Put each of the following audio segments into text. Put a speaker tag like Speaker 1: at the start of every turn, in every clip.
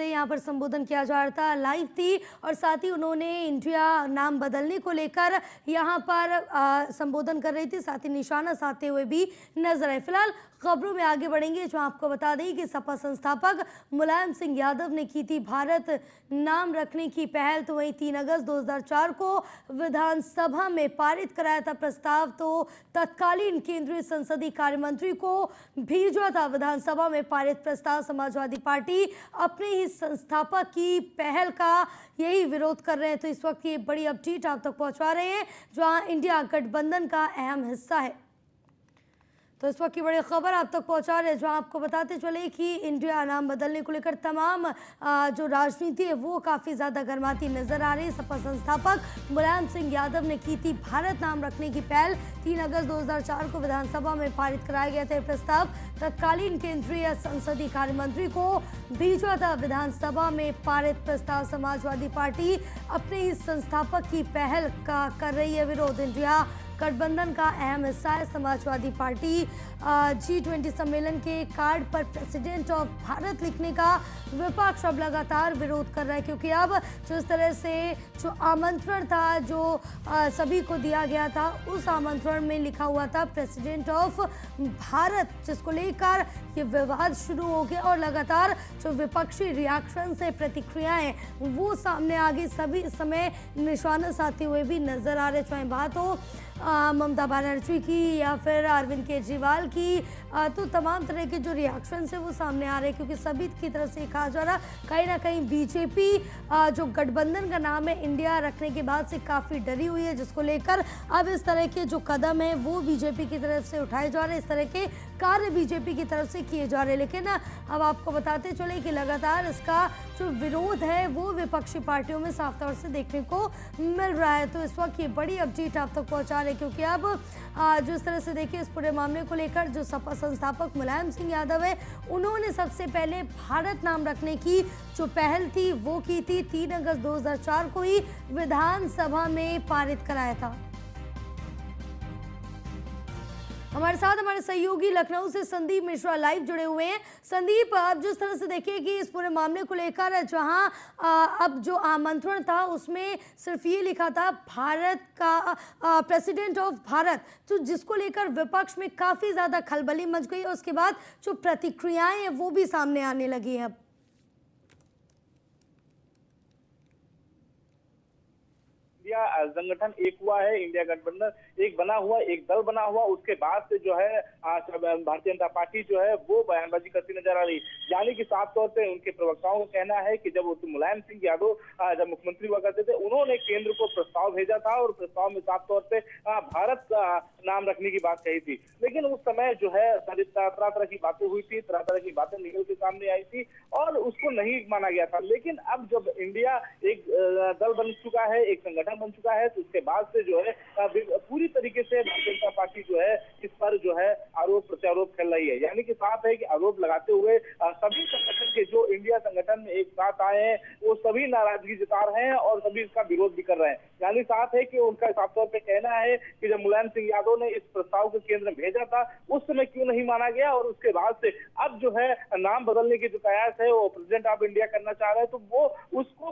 Speaker 1: से यहाँ पर संबोधन किया जा रहा था, लाइव थी और साथ ही उन्होंने इंडिया नाम बदलने को लेकर यहाँ पर संबोधन कर रही थी, साथ ही निशाना साधते हुए भी नजर आए। फिलहाल खबरों में आगे बढ़ेंगे, जो आपको बता दें कि सपा संस्थापक मुलायम सिंह यादव ने की थी भारत नाम रखने की पहल, तो वहीं 3 अगस्त 2004 को विधानसभा में पारित कराया था प्रस्ताव, तो तत्कालीन केंद्रीय संसदीय कार्य मंत्री को भेजा था विधानसभा में पारित प्रस्ताव। समाजवादी पार्टी अपने ही संस्थापक की पहल का यही विरोध कर रहे हैं, तो इस वक्त ये बड़ी अपडेट आप तक पहुंचा रहे हैं, जहां इंडिया गठबंधन का अहम हिस्सा है। तो इस वक्त की बड़ी खबर आप तक पहुंचा रहे हैं, जो आपको बताते चले कि इंडिया नाम बदलने को लेकर तमाम जो राजनीति है वो काफ़ी ज़्यादा गर्माती नजर आ रही है। सपा संस्थापक मुलायम सिंह यादव ने की थी भारत नाम रखने की पहल, 3 अगस्त 2004 को विधानसभा में पारित कराया गया था प्रस्ताव, तत्कालीन केंद्रीय संसदीय कार्य मंत्री को भेजा था विधानसभा में पारित प्रस्ताव। समाजवादी पार्टी अपने ही संस्थापक की पहल का कर रही है विरोध। इंडिया गठबंधन का अहम हिस्सा है समाजवादी पार्टी। G20 सम्मेलन के कार्ड पर प्रेसिडेंट ऑफ भारत लिखने का विपक्ष अब लगातार विरोध कर रहा है, क्योंकि अब जिस तरह से जो आमंत्रण था जो सभी को दिया गया था, उस आमंत्रण में लिखा हुआ था प्रेसिडेंट ऑफ भारत, जिसको लेकर ये विवाद शुरू हो गया और लगातार जो विपक्षी रिएक्शन से प्रतिक्रियाएं वो सामने आ गई, सभी इस समय निशाना साधते हुए भी नजर आ रहे, चाहे बात हो ममता बनर्जी की या फिर अरविंद केजरीवाल की, तो तमाम तरह के जो रिएक्शन है वो सामने आ रहे हैं, क्योंकि सभी की तरफ से कहा जा रहा कहीं ना कहीं बीजेपी जो गठबंधन का नाम है इंडिया रखने के बाद से काफ़ी डरी हुई है, जिसको लेकर अब इस तरह के जो कदम है वो बीजेपी की तरफ से उठाए जा रहे हैं, इस तरह के कार्य बीजेपी की तरफ से किए जा रहे हैं। लेकिन अब आपको बताते चले कि लगातार इसका जो विरोध है वो विपक्षी पार्टियों में साफ तौर से देखने को मिल रहा है। तो इस वक्त ये बड़ी अपडेट आप तक पहुंचा रहे, क्योंकि अब जो इस तरह से देखिए इस पूरे मामले को लेकर जो सपा संस्थापक मुलायम सिंह यादव है, उन्होंने सबसे पहले भारत नाम रखने की जो पहल थी वो की थी, 3 अगस्त 2004 को ही विधानसभा में पारित कराया था। हमारे साथ हमारे सहयोगी लखनऊ से संदीप मिश्रा लाइव जुड़े हुए हैं। संदीप, अब जिस तरह से देखिए कि इस पूरे मामले को लेकर जहां अब जो आमंत्रण था उसमें सिर्फ ये लिखा था भारत का प्रेसिडेंट ऑफ भारत, तो जिसको लेकर विपक्ष में काफ़ी ज़्यादा खलबली मच गई और उसके बाद जो प्रतिक्रियाएं हैं वो भी सामने आने लगी हैं। अब
Speaker 2: संगठन एक हुआ है, इंडिया गठबंधन एक बना हुआ, एक दल बना हुआ, उसके बाद से जो है भारतीय जनता पार्टी जो है वो बयानबाजी करती नजर आ रही, यानी कि साफ तौर पे उनके प्रवक्ताओं का कहना है कि जब मुलायम सिंह यादव जब मुख्यमंत्री हुआ करते थे, उन्होंने केंद्र को प्रस्ताव भेजा था और प्रस्ताव में साफ तौर पे भारत का नाम रखने की बात कही थी, लेकिन उस समय जो है तरह तरह की बातें हुई थी, तरह तरह की बातें निकल के सामने आई थी और उसको नहीं माना गया था। लेकिन अब जब इंडिया एक दल बन चुका है, एक संगठन बन चुका है, तो उसके बाद से जो है पूरी तरीके से भारतीय जनता पार्टी जो है इस पर जो है आरोप प्रत्यारोप कर रही है, यानी कि साफ है कि आरोप लगाते हुए सभी संगठन के जो इंडिया संगठन में एक साथ आए हैं वो सभी नाराजगी जता रहे हैं और सभी इसका विरोध भी कर रहे हैं। यानी साफ है कि उनका साफ तौर पर कहना है कि जब मुलायम सिंह यादव ने इस प्रस्ताव को केंद्र में भेजा था उस समय क्यों नहीं माना गया, और उसके बाद से अब जो है नाम बदलने के जो प्रयास है वो प्रेसिडेंट ऑफ इंडिया करना चाह रहे हैं, तो वो उसको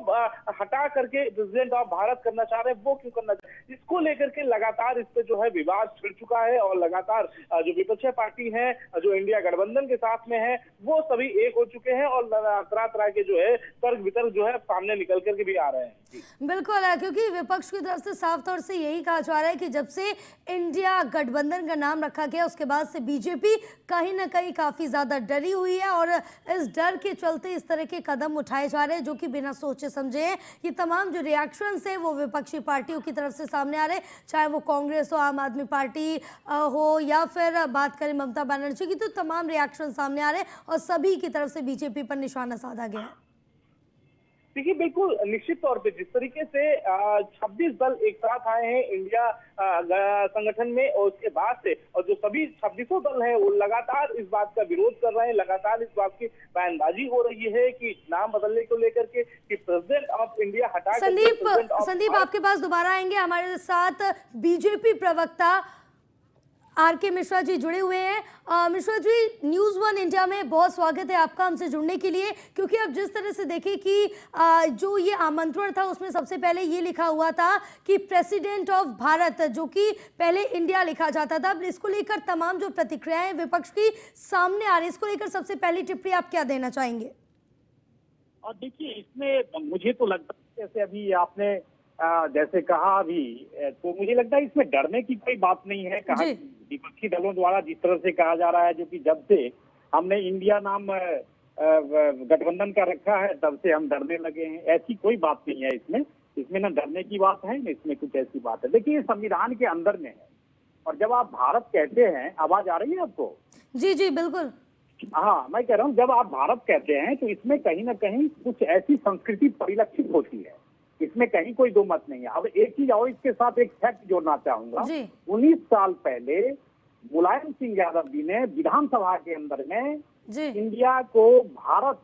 Speaker 2: हटा करके प्रेसिडेंट ऑफ भारत करना चाह रहे हैं, वो क्यों करना चाह रहे हैं, इसको लेकर के लगातार इस पे जो है विवाद छिड़ चुका है और लगातार जो विपक्षी पार्टी है जो इंडिया गठबंधन के साथ में है वो सभी एक हो चुके हैं और तरह तरह के जो है तर्क वितर्क जो है सामने निकल करके भी आ रहे हैं।
Speaker 1: बिल्कुल है, क्योंकि विपक्ष की तरफ से साफ तौर से यही कहा जा रहा है कि जब से इंडिया गठबंधन का नाम रखा गया उसके बाद से बीजेपी कहीं ना कहीं काफ़ी ज़्यादा डरी हुई है और इस डर के चलते इस तरह के कदम उठाए जा रहे हैं जो कि बिना सोचे समझे हैं। ये तमाम जो रिएक्शंस है वो विपक्षी पार्टियों की तरफ से सामने आ रहे हैं, चाहे वो कांग्रेस हो, आम आदमी पार्टी हो या फिर बात करें ममता बनर्जी की, तो तमाम रिएक्शन सामने आ रहे हैं और सभी की तरफ से बीजेपी पर निशाना साधा गया है।
Speaker 2: देखिए बिल्कुल निश्चित तौर पे जिस तरीके से 26 दल एक साथ आए हैं इंडिया संगठन में और उसके बाद से और जो सभी 26 दल हैं वो लगातार इस बात का विरोध कर रहे हैं, लगातार इस बात की बयानबाजी हो रही है कि नाम बदलने को लेकर के कि प्रेसिडेंट ऑफ इंडिया हटा।
Speaker 1: संदीप आपके पास दोबारा आएंगे, हमारे साथ बीजेपी प्रवक्ता आर.के. मिश्रा जी जुड़े हुए हैं। Mishra ji, news one India में बहुत स्वागत है आपका हमसे जुड़ने के लिए, क्योंकि अब जिस तरह से देखें कि जो ये आमंत्रण था उसमें सबसे पहले ये लिखा हुआ था कि प्रेसिडेंट ऑफ भारत, जो कि पहले इंडिया लिखा जाता था। अब इसको लेकर तमाम जो प्रतिक्रियाएं विपक्ष की सामने आ रही है, इसको लेकर सबसे पहली टिप्पणी आप क्या देना चाहेंगे?
Speaker 3: और देखिए, इसमें मुझे तो लगता है जैसे अभी आपने जैसे कहा अभी, तो मुझे लगता है इसमें डरने की कोई बात नहीं है। कहा
Speaker 1: जी।
Speaker 3: विपक्षी दलों द्वारा जिस तरह से कहा जा रहा है, जो कि जब से हमने इंडिया नाम गठबंधन का रखा है तब से हम डरने लगे हैं, ऐसी कोई बात नहीं है इसमें। इसमें ना डरने की बात है, ना इसमें कुछ ऐसी बात है। देखिए, ये संविधान के अंदर में है, और जब आप भारत कहते हैं, आवाज आ रही है आपको?
Speaker 1: जी जी बिल्कुल।
Speaker 3: हाँ, मैं कह रहा हूँ जब आप भारत कहते हैं तो इसमें कहीं ना कहीं कुछ ऐसी संस्कृति परिलक्षित होती है, इसमें कहीं कोई दो मत नहीं है। अब एक चीज और इसके साथ एक फैक्ट जोड़ना चाहूंगा।
Speaker 1: जी।
Speaker 3: 19 साल पहले मुलायम सिंह यादव जी ने विधानसभा के अंदर में
Speaker 1: जी।
Speaker 3: इंडिया को भारत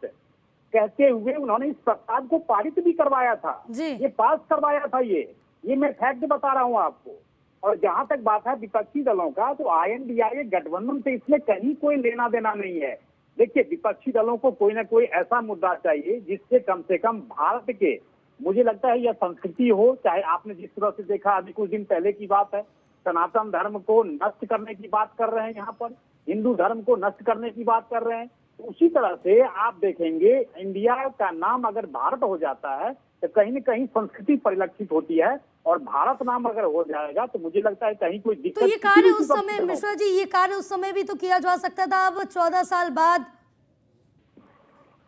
Speaker 3: कहते हुए उन्होंने इस प्रस्ताव को पारित भी करवाया था।
Speaker 1: जी।
Speaker 3: ये पास करवाया था। ये मैं फैक्ट बता रहा हूँ आपको। और जहां तक बात है विपक्षी दलों का, तो INDIA गठबंधन से इसमें कहीं कोई लेना देना नहीं है। देखिए, विपक्षी दलों को कोई ना कोई ऐसा मुद्दा चाहिए जिससे कम से कम भारत के, मुझे लगता है यह संस्कृति हो, चाहे आपने जिस तरह से देखा अभी कुछ दिन पहले की बात है, सनातन धर्म को नष्ट करने की बात कर रहे हैं, यहाँ पर हिंदू धर्म को नष्ट करने की बात कर रहे हैं। उसी तरह से आप देखेंगे, इंडिया का नाम अगर भारत हो जाता है तो कहीं न कहीं संस्कृति परिलक्षित होती है, और भारत नाम अगर हो जाएगा तो मुझे लगता है कहीं कोई दिक्कत।
Speaker 1: तो ये कार्य उस समय, मिश्रा जी, ये कार्य उस समय भी तो किया जा सकता था, अब 14 साल बाद।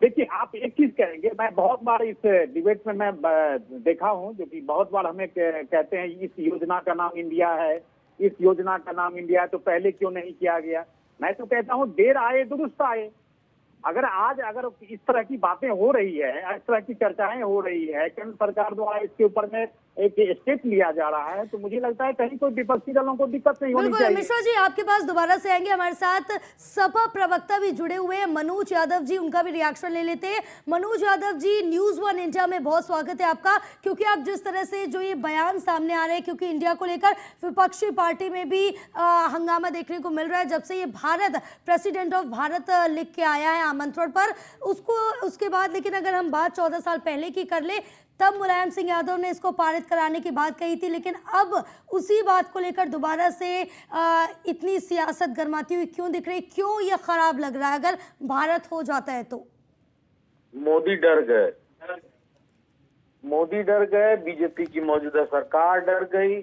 Speaker 3: देखिए, आप एक चीज कहेंगे, मैं बहुत बार इस डिबेट में मैं देखा हूं, जो कि बहुत बार हमें कहते हैं इस योजना का नाम इंडिया है, इस योजना का नाम इंडिया है, तो पहले क्यों नहीं किया गया। मैं तो कहता हूं देर आए दुरुस्त आए। अगर इस तरह की बातें हो रही है, इस तरह की चर्चाएं हो रही है, केंद्र सरकार द्वारा इसके ऊपर में एक स्टेप लिया जा रहा है, तो मुझे लगता है कहीं कोई विपक्षी दलों को दिक्कत नहीं होनी
Speaker 1: बिल्कुल।
Speaker 3: चाहिए।
Speaker 1: मिश्रा जी, आपके पास दोबारा से आएंगे, हमारे साथ सपा प्रवक्ता भी जुड़े हुए हैं मनोज यादव जी, उनका भी रिएक्शन ले लेते हैं। Manoj Yadav ji, news one India में बहुत स्वागत है आपका, क्योंकि आप जिस तरह से जो ये बयान सामने आ रहे हैं, क्योंकि इंडिया को लेकर विपक्षी पार्टी में भी हंगामा देखने को मिल रहा है, जब से ये भारत प्रेसिडेंट ऑफ भारत लिख के आया है आमंत्रण पर, उसके बाद। लेकिन अगर हम बात 14 साल पहले की कर ले, तब मुलायम सिंह यादव ने इसको पारित कराने की बात कही थी, लेकिन अब उसी बात को लेकर दोबारा से इतनी सियासत गरमाती हुई क्यों दिख रही, क्यों ये खराब लग रहा है अगर भारत हो जाता है तो?
Speaker 4: मोदी डर गए, बीजेपी की मौजूदा सरकार डर गई,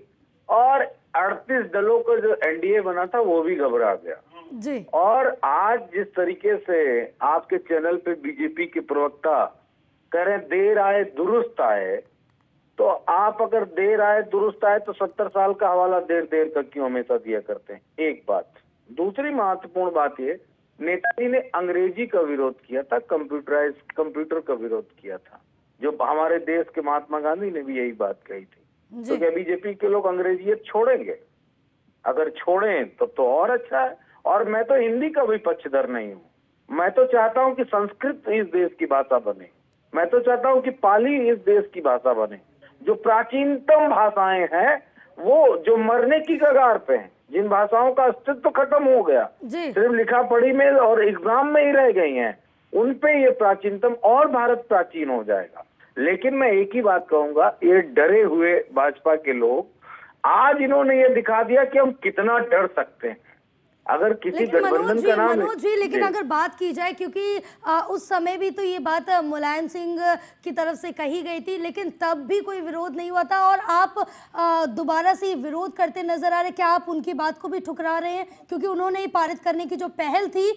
Speaker 4: और 38 दलों का जो NDA बना था वो भी घबरा गया
Speaker 1: जी।
Speaker 4: और आज जिस तरीके से आपके चैनल पे बीजेपी के प्रवक्ता कह रहे हैं देर आए दुरुस्त आए, तो आप अगर देर आए दुरुस्त आए तो 70 साल का हवाला देर का क्यों हमेशा दिया करते हैं। एक बात। दूसरी महत्वपूर्ण बात ये, नेताजी ने अंग्रेजी का विरोध किया था, कंप्यूटर का विरोध किया था, जो हमारे देश के महात्मा गांधी ने भी यही बात कही थी। तो क्या बीजेपी के लोग अंग्रेजियत छोड़ेंगे? अगर छोड़ें तो और अच्छा है। और मैं तो हिंदी का भी पक्षधर नहीं हूँ। मैं तो चाहता हूँ कि संस्कृत इस देश की भाषा बने, मैं तो चाहता हूँ कि पाली इस देश की भाषा बने। जो प्राचीनतम भाषाएं हैं, वो जो मरने की कगार पे हैं, जिन भाषाओं का अस्तित्व खत्म हो गया, सिर्फ लिखा पढ़ी में और एग्जाम में ही रह गई हैं, उन पे ये प्राचीनतम, और भारत प्राचीन हो जाएगा। लेकिन मैं एक ही बात कहूंगा, ये डरे हुए भाजपा के लोग, आज इन्होंने ये दिखा दिया कि हम कितना डर सकते हैं। अगर किसी गठबंधन का नाम,
Speaker 1: मनोज जी, लेकिन अगर बात की जाए, क्योंकि उस समय भी तो ये बात मुलायम सिंह की तरफ से कही गई थी, लेकिन तब भी कोई विरोध नहीं हुआ था, और आप दोबारा से विरोध करते नजर आ रहे, क्या आप उनकी बात को भी ठुकरा रहे हैं? क्योंकि उन्होंने पारित करने की जो पहल थी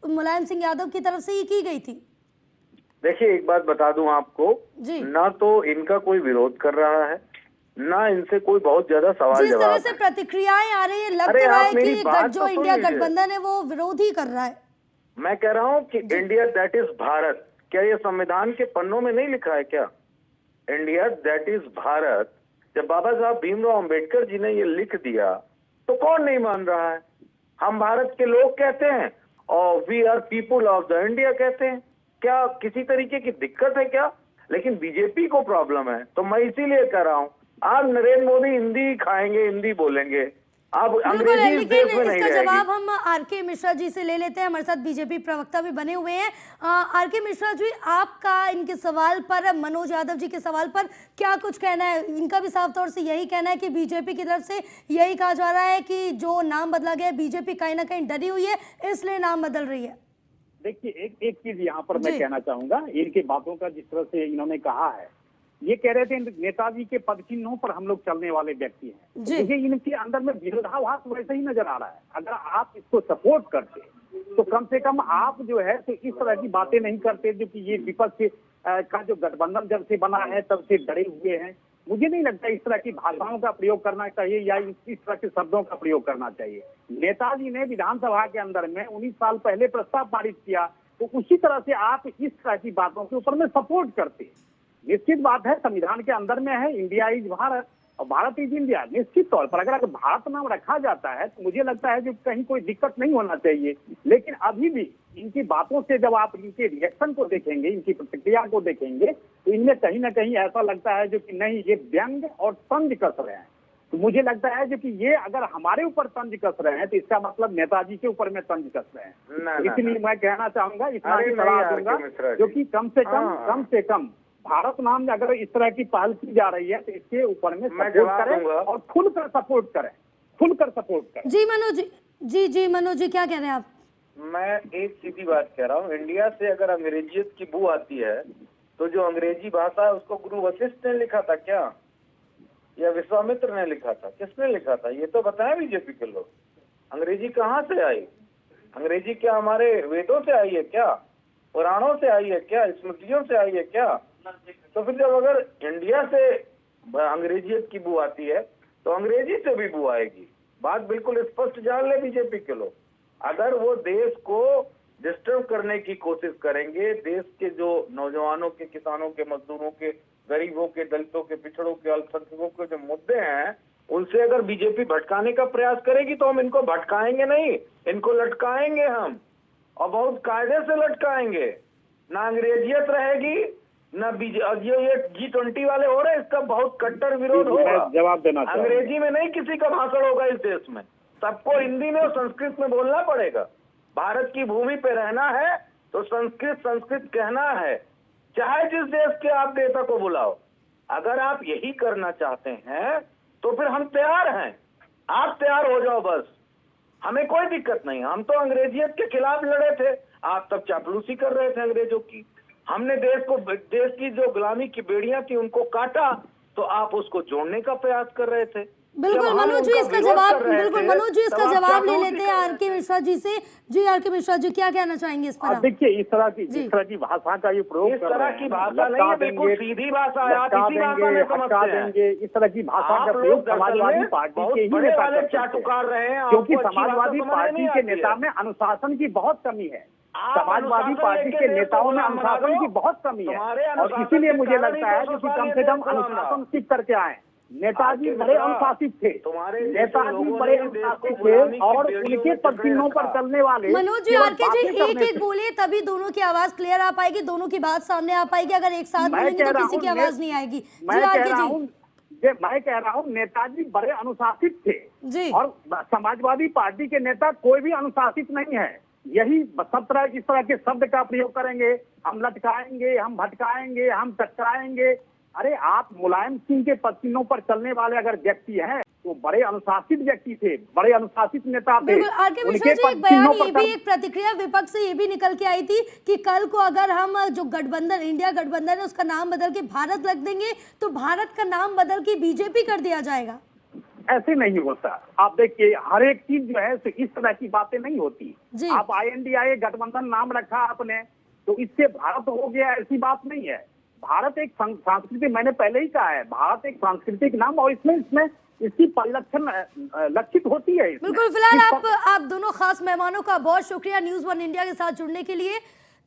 Speaker 1: मुलायम सिंह यादव की तरफ से ही की गई थी।
Speaker 4: देखिए, एक बात बता दूं आपको, ना तो इनका कोई विरोध कर रहा है, ना इनसे कोई बहुत ज्यादा सवाल
Speaker 1: जिस
Speaker 4: जवाब।
Speaker 1: तरह से प्रतिक्रियाएं आ रही है, लग तो रहा है कि जो इंडिया गठबंधन है वो विरोध ही कर रहा है।
Speaker 4: मैं कह रहा हूँ कि इंडिया दैट इज भारत, क्या ये संविधान के पन्नों में नहीं लिखा है क्या? India that is Bharat. जब बाबा साहब भीमराव अंबेडकर जी ने ये लिख दिया तो कौन नहीं मान रहा है? हम भारत के लोग कहते हैं और we are people of the India कहते हैं। क्या किसी तरीके की दिक्कत है क्या? लेकिन बीजेपी को प्रॉब्लम है। तो मैं इसीलिए कह रहा हूँ, आज नरेंद्र मोदी हिंदी खाएंगे, हिंदी बोलेंगे, अब
Speaker 1: बिल्कुल,
Speaker 4: अंग्रेजी इस
Speaker 1: लेकिन
Speaker 4: देश में नहीं
Speaker 1: इसका
Speaker 4: रहेगी।
Speaker 1: जवाब हम आर.के. मिश्रा जी से ले लेते हैं। हमारे साथ बीजेपी प्रवक्ता भी बने हुए हैं। आर.के. मिश्रा जी, आपका इनके सवाल पर, मनोज यादव जी के सवाल पर क्या कुछ कहना है? इनका भी साफ तौर से यही कहना है कि बीजेपी की तरफ से यही कहा जा रहा है कि जो नाम बदला गया है, बीजेपी कहीं ना कहीं डरी हुई है, इसलिए नाम बदल रही है।
Speaker 3: देखिए, एक चीज यहाँ पर
Speaker 1: जी।
Speaker 3: मैं कहना चाहूंगा, इनकी बातों का जिस तरह से इन्होंने कहा है, ये कह रहे थे नेताजी के पद चिन्हों पर हम लोग चलने वाले व्यक्ति हैं।
Speaker 1: जी।
Speaker 3: तो मुझे इनके अंदर में विरोधाभास वैसे ही नजर आ रहा है। अगर आप इसको सपोर्ट करते तो कम से कम आप जो है तो इस तरह की बातें नहीं करते, जो कि ये विपक्ष का जो गठबंधन जब से बना है तब से डरे हुए हैं। मुझे नहीं लगता इस तरह की भाषाओं का प्रयोग करना चाहिए या इस तरह के शब्दों का प्रयोग करना चाहिए। नेताजी ने विधानसभा के अंदर में 19 साल पहले प्रस्ताव पारित किया, तो उसी तरह से आप इस तरह की बातों के ऊपर में सपोर्ट करते। निश्चित बात है, संविधान के अंदर में है इंडिया इज भारत और भारत इज इंडिया। निश्चित तौर पर अगर भारत नाम रखा जाता है तो मुझे लगता है जो कहीं कोई दिक्कत नहीं होना चाहिए। लेकिन अभी भी इनकी बातों से जब आप इनके रिएक्शन को देखेंगे, इनकी प्रतिक्रिया को देखेंगे, तो इनमें कहीं ना कहीं ऐसा लगता है जो कि नहीं, ये व्यंग और तंज कस रहे हैं। तो मुझे लगता है जो कि ये अगर हमारे ऊपर तंज कस रहे हैं तो इसका मतलब नेताजी के ऊपर में तंज कस रहे हैं। इसलिए मैं कहना चाहूंगा, इतना ही सलाह दूंगा जो कि कम से कम भारत नाम में अगर इस तरह की पहल की जा रही है तो इसके ऊपर में सपोर्ट करें और खुलकर सपोर्ट करें।
Speaker 1: जी मनोज जी मनोज जी, क्या कह रहे हैं आप?
Speaker 4: मैं एक सीधी बात कह रहा हूँ, इंडिया से अगर अंग्रेजियत की बू आती है तो जो अंग्रेजी भाषा है उसको गुरु वशिष्ठ ने लिखा था क्या, या विश्वामित्र ने लिखा था? किसने लिखा था ये तो बताएं बीजेपी के लोग। अंग्रेजी कहाँ से आई? अंग्रेजी क्या हमारे वेदों से आई है क्या, पुराणों से आई है क्या, स्मृतियों से आई है क्या? तो फिर जब अगर इंडिया से अंग्रेजियत की बू आती है तो अंग्रेजी से भी बू आएगी। बात बिल्कुल स्पष्ट जान ले बीजेपी के लोग। अगर वो देश को डिस्टर्ब करने की कोशिश करेंगे, देश के जो नौजवानों के, किसानों के, मजदूरों के, गरीबों के, दलितों के, पिछड़ों के, अल्पसंख्यकों के जो मुद्दे हैं उनसे अगर बीजेपी भटकाने का प्रयास करेगी तो हम इनको भटकाएंगे नहीं, इनको लटकाएंगे हम, और बहुत कायदे से लटकाएंगे। ना अंग्रेजियत रहेगी, ना ये G20 वाले हो रहे हैं, इसका बहुत कट्टर विरोध होगा।
Speaker 3: जवाब देना
Speaker 4: अंग्रेजी में नहीं किसी का भाषण होगा इस देश में, सबको हिंदी में और संस्कृत में बोलना पड़ेगा। भारत की भूमि पे रहना है तो संस्कृत कहना है, चाहे जिस देश के आप नेता को बुलाओ। अगर आप यही करना चाहते हैं तो फिर हम तैयार हैं, आप तैयार हो जाओ बस, हमें कोई दिक्कत नहीं। हम तो अंग्रेजियत के खिलाफ लड़े थे, आप तब चापलूसी कर रहे थे अंग्रेजों की। हमने देश की जो गुलामी की बेड़ियां थी उनको काटा, तो आप उसको जोड़ने का प्रयास कर रहे थे।
Speaker 1: बिल्कुल मनोज जी, इसका जवाब ले लेते हैं आर.के. मिश्रा जी से। जी आर.के. मिश्रा जी, क्या कहना चाहेंगे इस पर?
Speaker 3: देखिए, इस तरह की भाषा का ये प्रयोग,
Speaker 4: इस तरह की भाषा नहीं है, बिल्कुल सीधी भाषा है, आप इसी भाषा में समझते हैं।
Speaker 3: इस तरह की भाषा का प्रयोग समाजवादी पार्टी के ही नेता करते हैं,
Speaker 4: चाटुकार रहे हैं,
Speaker 3: क्योंकि समाजवादी पार्टी के नेता में अनुशासन की बहुत कमी है। समाजवादी पार्टी के नेताओं में अनुशासन की बहुत कमी है, और इसीलिए मुझे लगता है कि कम से कम अनुशासन सीख करके आए। नेताजी बड़े अनुशासित थे, नेताजी बड़े अनुशासित थे, और उनके पसीनों पर चलने वाले।
Speaker 1: मनोज जी, आर.के. जी एक बोले तभी दोनों की आवाज क्लियर आ पाएगी, दोनों की बात सामने आ पाएगी। अगर एक साथ बोलेंगे तो किसी की आवाज नहीं आएगी।
Speaker 3: मैं कह रहा हूँ नेताजी बड़े अनुशासित थे
Speaker 1: जी,
Speaker 3: और समाजवादी पार्टी के नेता कोई भी अनुशासित नहीं है। यही सब तरह इस तरह के शब्द का प्रयोग करेंगे, हम लटकाएंगे, हम भटकाएंगे, हम टकराएंगे। अरे आप मुलायम सिंह के पसीनों पर चलने वाले अगर व्यक्ति हैं तो बड़े अनुशासित व्यक्ति थे, बड़े अनुशासित नेता थे।
Speaker 1: बिल्कुल आर.के. मिश्रा जी, एक बयान, ये भी एक प्रतिक्रिया विपक्ष से ये भी निकल के आई थी कि कल को अगर हम जो गठबंधन, इंडिया गठबंधन है, उसका नाम बदल के भारत रख देंगे तो भारत का नाम बदल के बीजेपी कर दिया जाएगा।
Speaker 3: ऐसे नहीं होता। आप देखिए, हर एक चीज जो है इस तरह की बातें नहीं होती। आप INDIA गठबंधन नाम रखा आपने तो इससे भारत हो गया, ऐसी बात नहीं है। भारत एक सांस्कृतिक, मैंने पहले ही कहा है, भारत एक सांस्कृतिक नाम, और इसमें इसकी परिलक्षण लक्षित होती है।
Speaker 1: बिल्कुल। फिलहाल आप दोनों खास मेहमानों का बहुत शुक्रिया न्यूज़ 1 इंडिया के साथ जुड़ने के लिए।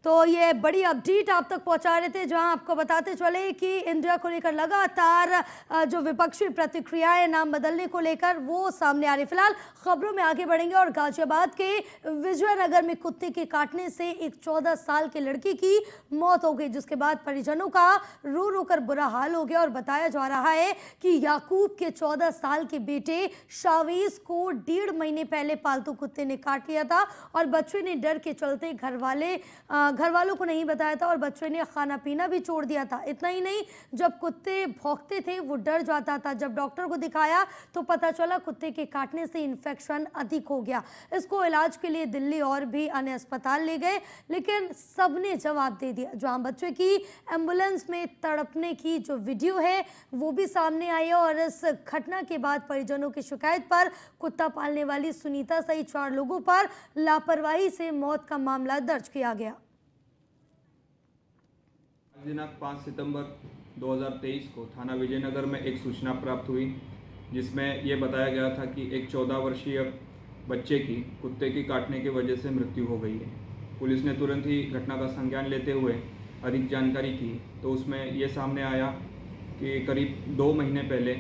Speaker 1: तो ये बड़ी अपडेट आप तक पहुंचा रहे थे, जहां आपको बताते चले कि इंडिया को लेकर लगातार जो विपक्षी प्रतिक्रियाएं नाम बदलने को लेकर वो सामने आ रही। फिलहाल खबरों में आगे बढ़ेंगे और गाजियाबाद के विजयनगर में कुत्ते के काटने से एक 14 साल के लड़की की मौत हो गई, जिसके बाद परिजनों का रो रो कर बुरा हाल हो गया। और बताया जा रहा है कि याकूब के 14 साल के बेटे शावीज को 1.5 महीने पहले पालतू कुत्ते ने काट लिया था और बच्चे ने डर के चलते घर वालों को नहीं बताया था और बच्चे ने खाना पीना भी छोड़ दिया था। इतना ही नहीं, जब कुत्ते भौंकते थे वो डर जाता था। जब डॉक्टर को दिखाया तो पता चला कुत्ते के काटने से इन्फेक्शन अधिक हो गया। इसको इलाज के लिए दिल्ली और भी अन्य अस्पताल ले गए, लेकिन सबने जवाब दे दिया। जहां बच्चे की एम्बुलेंस में तड़पने की जो वीडियो है वो भी सामने आई है और इस घटना के बाद परिजनों की शिकायत पर कुत्ता पालने वाली सुनीता सहित 4 लोगों पर लापरवाही से मौत का मामला दर्ज किया गया।
Speaker 5: दिनांक 5 सितंबर 2023 को थाना विजयनगर में एक सूचना प्राप्त हुई, जिसमें यह बताया गया था कि एक 14 वर्षीय बच्चे की कुत्ते की काटने की वजह से मृत्यु हो गई है। पुलिस ने तुरंत ही घटना का संज्ञान लेते हुए अधिक जानकारी की, तो उसमें ये सामने आया कि करीब 2 महीने पहले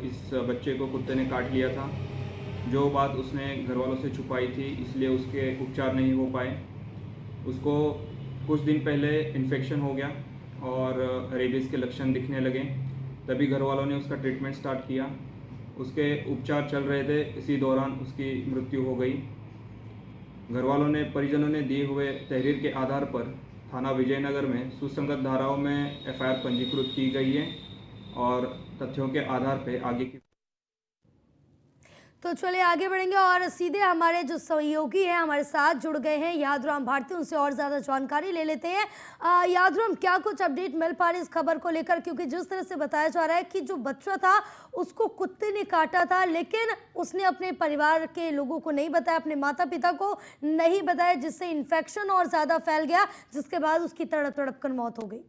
Speaker 5: इस बच्चे को कुत्ते ने काट लिया था। जो बात उसने घर वालों से छुपाई थी, इसलिए उसके उपचार नहीं हो पाए। उसको कुछ दिन पहले इन्फेक्शन हो गया और रेबीज़ के लक्षण दिखने लगे, तभी घर वालों ने उसका ट्रीटमेंट स्टार्ट किया। उसके उपचार चल रहे थे, इसी दौरान उसकी मृत्यु हो गई। घर वालों ने परिजनों ने दिए हुए तहरीर के आधार पर थाना विजयनगर में सुसंगत धाराओं में एफआईआर पंजीकृत की गई है और तथ्यों के आधार पर आगे की।
Speaker 1: तो चलिए आगे बढ़ेंगे और सीधे हमारे जो सहयोगी हैं हमारे साथ जुड़ गए हैं यादराम भारती, उनसे और ज़्यादा जानकारी ले लेते हैं। यादराम, क्या कुछ अपडेट मिल पा रही इस खबर को लेकर? क्योंकि जिस तरह से बताया जा रहा है कि जो बच्चा था उसको कुत्ते ने काटा था, लेकिन उसने अपने परिवार के लोगों को नहीं बताया, अपने माता पिता को नहीं बताया, जिससे इन्फेक्शन और ज़्यादा फैल गया, जिसके बाद उसकी तड़प तड़प कर मौत हो गई।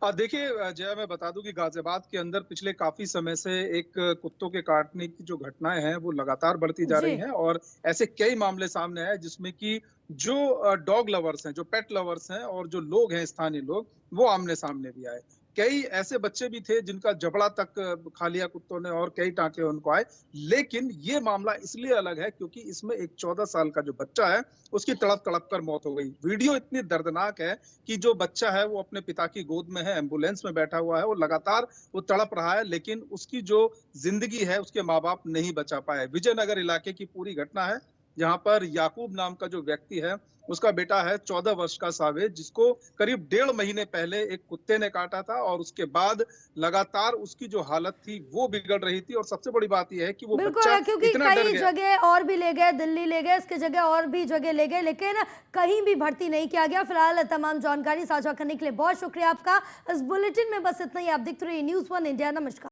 Speaker 6: देखिए जया, मैं बता दूं कि गाजियाबाद के अंदर पिछले काफी समय से एक कुत्तों के काटने की जो घटनाएं हैं वो लगातार बढ़ती जा रही हैं और ऐसे कई मामले सामने आए जिसमें कि जो डॉग लवर्स हैं, जो पेट लवर्स हैं और जो लोग हैं स्थानीय लोग, वो आमने सामने भी आए। कई ऐसे बच्चे भी थे जिनका जबड़ा तक खा लिया कुत्तों ने और कई टांके उनको आए। लेकिन ये मामला इसलिए अलग है क्योंकि इसमें एक 14 साल का जो बच्चा है उसकी तड़प तड़प कर मौत हो गई। वीडियो इतनी दर्दनाक है कि जो बच्चा है वो अपने पिता की गोद में है, एम्बुलेंस में बैठा हुआ है, वो लगातार वो तड़प रहा है, लेकिन उसकी जो जिंदगी है उसके माँ बाप नहीं बचा पाए। विजयनगर इलाके की पूरी घटना है, जहां पर याकूब नाम का जो व्यक्ति है उसका बेटा है 14 वर्ष का सावेद, जिसको करीब 1.5 महीने पहले एक कुत्ते ने काटा था और उसके बाद लगातार उसकी जो हालत थी वो बिगड़ रही थी। और सबसे बड़ी बात यह है कि वो बच्चा
Speaker 1: क्योंकि
Speaker 6: इतना डर
Speaker 1: कई
Speaker 6: गया।
Speaker 1: जगह और भी ले गए, दिल्ली ले गए, इसके जगह और भी जगह ले गए, लेकिन कहीं भी भर्ती नहीं किया गया। फिलहाल तमाम जानकारी साझा करने के लिए बहुत शुक्रिया आपका। इस बुलेटिन में बस इतना ही। आप देखते रहिए News 1 इंडिया। नमस्कार।